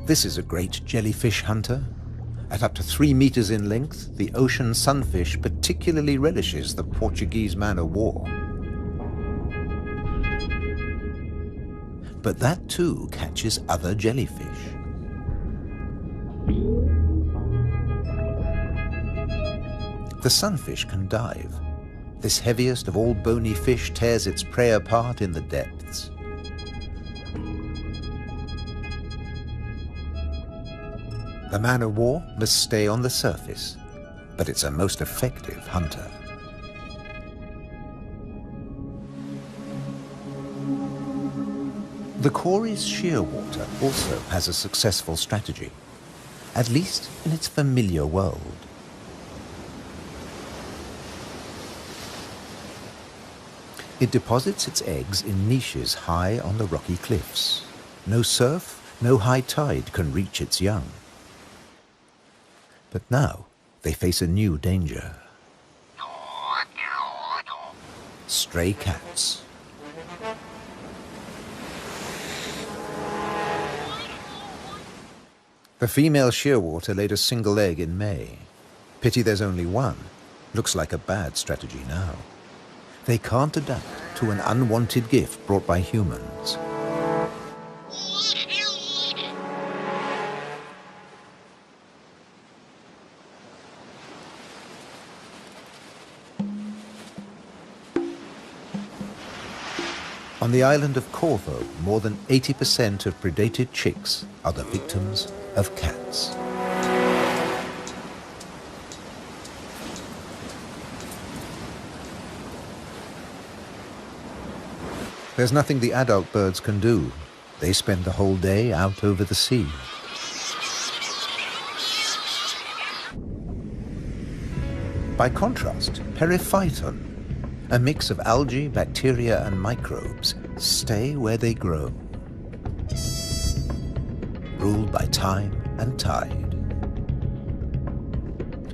This is a great jellyfish hunter. At up to 3 meters in length, the ocean sunfish particularly relishes the Portuguese man-o-war. But that too catches other jellyfish. The sunfish can dive. This heaviest of all bony fish tears its prey apart in the depths. The man-o-war must stay on the surface, but it's a most effective hunter. The Cory's shearwater also has a successful strategy, at least in its familiar world. It deposits its eggs in niches high on the rocky cliffs. No surf, no high tide can reach its young. But now they face a new danger. Stray cats. The female shearwater laid a single egg in May. Pity there's only one. Looks like a bad strategy now. They can't adapt to an unwanted gift brought by humans. On the island of Corvo, more than 80% of predated chicks are the victims of cats. There's nothing the adult birds can do. They spend the whole day out over the sea. By contrast, Periphyton, a mix of algae, bacteria and microbes, stay where they grow, ruled by time and tide.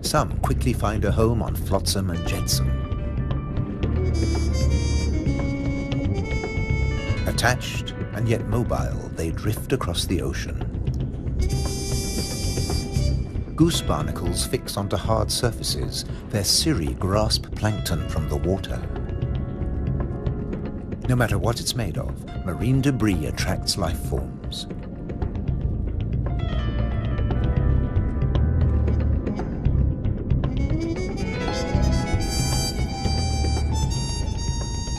Some quickly find a home on flotsam and jetsam. Attached and yet mobile, they drift across the ocean. Goose barnacles fix onto hard surfaces. Their cirri grasp plankton from the water. No matter what it's made of, marine debris attracts life forms.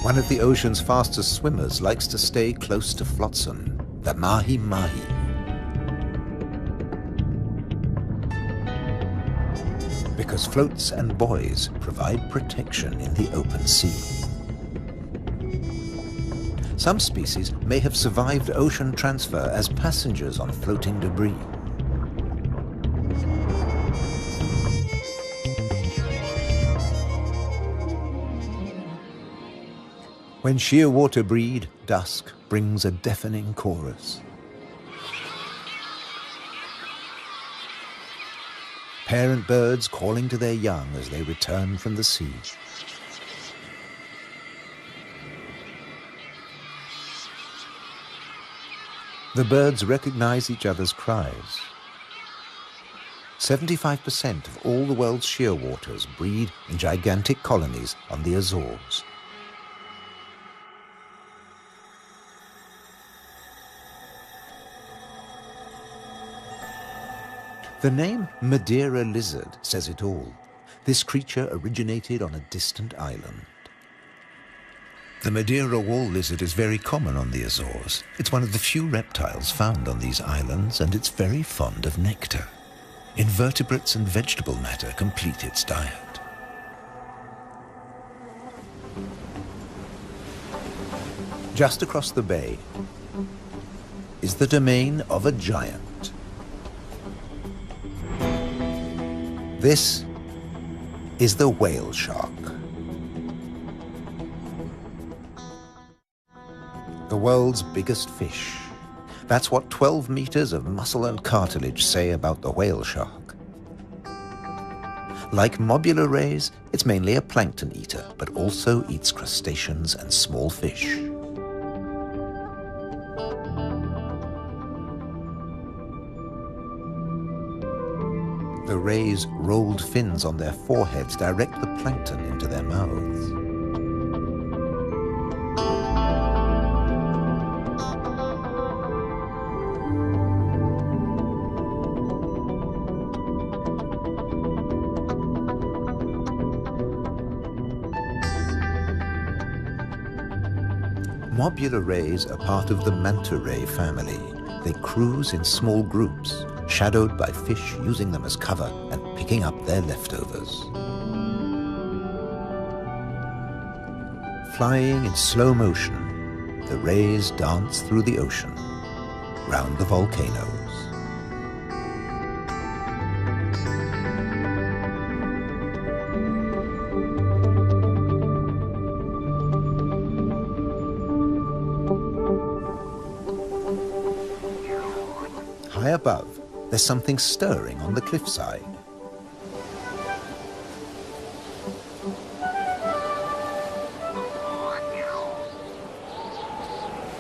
One of the ocean's fastest swimmers likes to stay close to flotsam, the mahi-mahi. Because floats and buoys provide protection in the open sea. Some species may have survived ocean transfer as passengers on floating debris. When shearwater breed, dusk brings a deafening chorus. Parent birds calling to their young as they return from the sea. The birds recognize each other's cries. 75% of all the world's shearwaters breed in gigantic colonies on the Azores. The name Madeira lizard says it all. This creature originated on a distant island. The Madeira wall lizard is very common on the Azores. It's one of the few reptiles found on these islands, and it's very fond of nectar. Invertebrates and vegetable matter complete its diet. Just across the bay is the domain of a giant. This is the whale shark. The world's biggest fish. That's what 12 meters of muscle and cartilage say about the whale shark. Like mobula rays, it's mainly a plankton eater, but also eats crustaceans and small fish. The rays' rolled fins on their foreheads direct the plankton into their mouths. Mobula rays are part of the manta ray family. They cruise in small groups, shadowed by fish using them as cover and picking up their leftovers. Flying in slow motion, the rays dance through the ocean, round the volcanoes. High above, there's something stirring on the cliffside.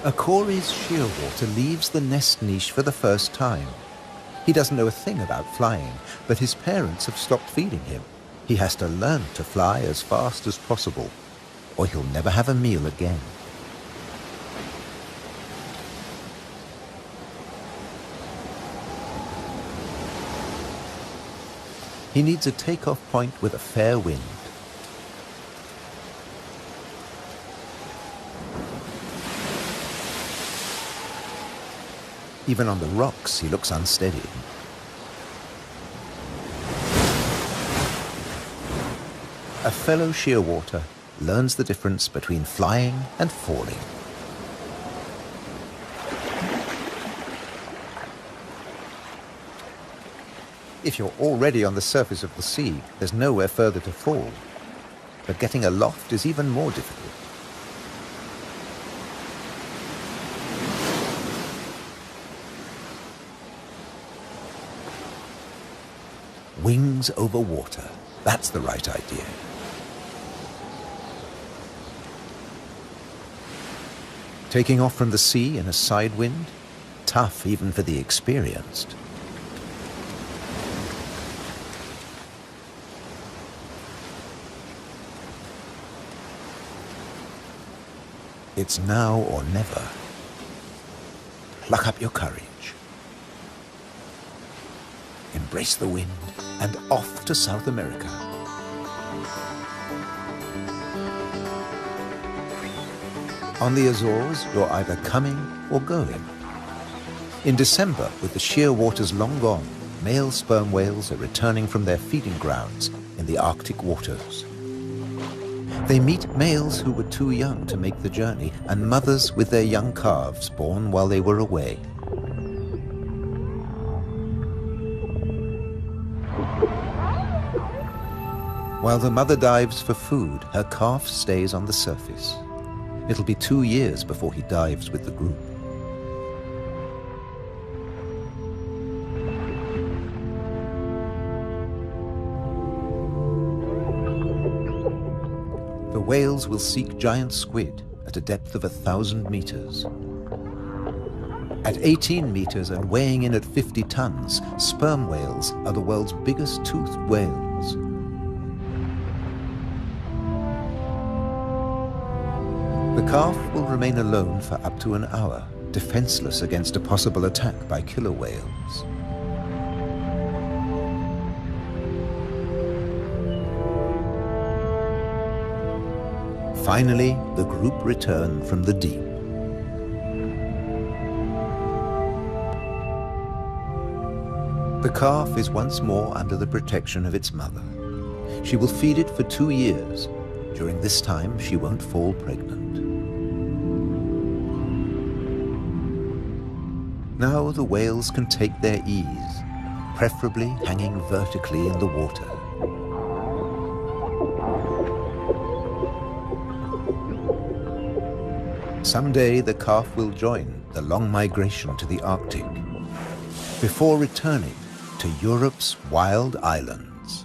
A Cory's shearwater leaves the nest niche for the first time. He doesn't know a thing about flying, but his parents have stopped feeding him. He has to learn to fly as fast as possible, or he'll never have a meal again. He needs a takeoff point with a fair wind. Even on the rocks, he looks unsteady. A fellow shearwater learns the difference between flying and falling. If you're already on the surface of the sea, there's nowhere further to fall. But getting aloft is even more difficult. Wings over water. That's the right idea. Taking off from the sea in a side wind? Tough even for the experienced. It's now or never. Pluck up your courage. Embrace the wind and off to South America. On the Azores, you're either coming or going. In December, with the sheer waters long gone, male sperm whales are returning from their feeding grounds in the Arctic waters. They meet males who were too young to make the journey and mothers with their young calves born while they were away. While the mother dives for food, her calf stays on the surface. It'll be 2 years before he dives with the group. The whales will seek giant squid at a depth of 1,000 meters. At 18 meters and weighing in at 50 tons, sperm whales are the world's biggest toothed whales. The calf will remain alone for up to an hour, defenseless against a possible attack by killer whales. Finally, the group return from the deep. The calf is once more under the protection of its mother. She will feed it for 2 years. During this time, she won't fall pregnant. Now the whales can take their ease, preferably hanging vertically in the water. Someday the calf will join the long migration to the Arctic, before returning to Europe's wild islands,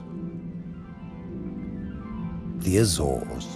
the Azores.